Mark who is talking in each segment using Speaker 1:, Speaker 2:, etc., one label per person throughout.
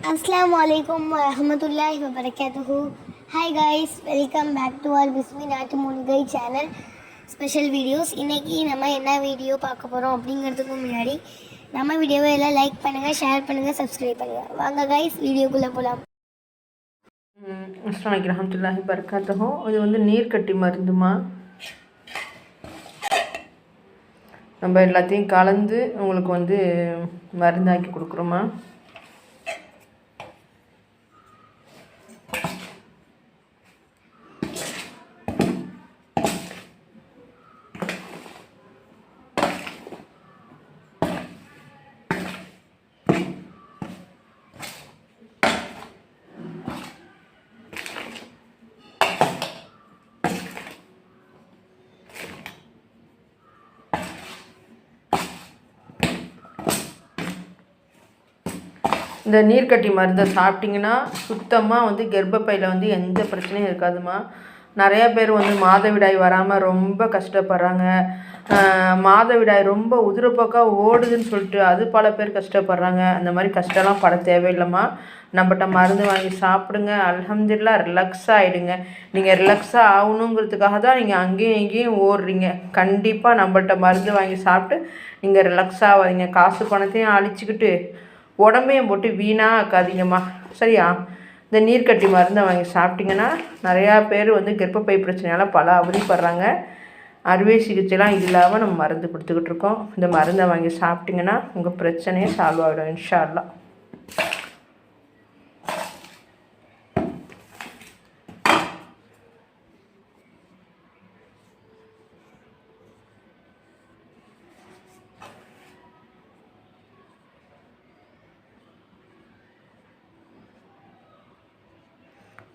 Speaker 1: Assalamualaikum warahmatullahi wabarakatuh. Hi guys, welcome back to our Bismi Natu Munigai channel special videos. இன்னைக்கு நம்ம என்ன video பார்க்க போறோம் அப்படிங்கிறதுக்கு முன்னாடி நம்ம வீடியோவை எல்லாம் லைக் பண்ணுங்க, ஷேர் பண்ணுங்க, சப்ஸ்கிரைப் பண்ணுங்க. வாங்க guys வீடியோக்குள்ள போலாம்.
Speaker 2: அஸ்ஸலாமு அலைக்கும் வரஹ்மத்துல்லாஹி வபரகாத்துஹு. இது வந்து நீர்க்கட்டி மருந்துமா. நம்ம எல்லாத்தையும் கலந்து உங்களுக்கு வந்து மருந்தாக்கி கொடுக்குறோமா. இந்த நீர்க்கட்டி மருந்தை சாப்பிட்டிங்கன்னா சுத்தமாக வந்து கர்ப்பப்பையில் வந்து எந்த பிரச்சனையும் இருக்காதுமா. நிறையா பேர் வந்து மாதவிடாய் வராமல் ரொம்ப கஷ்டப்படுறாங்க. மாதவிடாய் ரொம்ப உதிரப்போக்காக ஓடுதுன்னு சொல்லிட்டு அது பல பேர் கஷ்டப்படுறாங்க. அந்த மாதிரி கஷ்டம்லாம் பட தேவையில்லைம்மா. நம்மகிட்ட மருந்து வாங்கி சாப்பிடுங்க, அல்ஹம்துலில்லாஹ் ரிலாக்ஸாக ஆகிடுங்க. நீங்கள் ரிலாக்ஸாக ஆகணுங்கிறதுக்காக தான் நீங்கள் அங்கேயும் இங்கேயும் ஓடுறீங்க. கண்டிப்பாக நம்மள்ட்ட மருந்து வாங்கி சாப்பிட்டு நீங்கள் ரிலாக்ஸாக ஆகாதீங்க. காசு பணத்தையும் அழிச்சிக்கிட்டு உடம்பையும் போட்டு வீணாக ஆக்காதீங்கம்மா, சரியா? இந்த நீர்க்கட்டி மருந்தை வாங்கி சாப்பிட்டிங்கன்னா நிறையா பேர் வந்து கர்ப்பப்பை பிரச்சனையால் பல அவதிப்படுறாங்க. அறுவை சிகிச்சைலாம் இல்லாமல் நம்ம மருந்து கொடுத்துக்கிட்டு இருக்கோம். இந்த மருந்தை வாங்கி சாப்பிட்டிங்கன்னா உங்கள் பிரச்சனையே சால்வ் ஆகிடும் இன்ஷா அல்லாஹ்.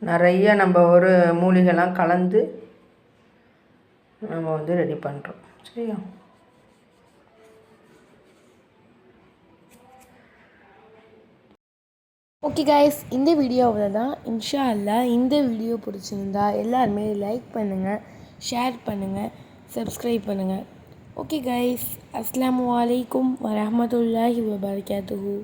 Speaker 2: நிறைய நம்ம ஒரு மூலிகைலாம் கலந்து நம்ம வந்து ரெடி பண்ணுறோம், சரியா?
Speaker 3: ஓகே கைஸ், இந்த வீடியோ அவ்வளோதான். இன்ஷா அல்லாஹ் இந்த வீடியோ பிடிச்சிருந்தா எல்லாருமே லைக் பண்ணுங்கள், ஷேர் பண்ணுங்கள், சப்ஸ்கிரைப் பண்ணுங்கள். ஓகே கைஸ், அஸ்ஸலாமு அலைக்கும் வரஹ்மத்துல்லாஹி வபரகாத்துஹு.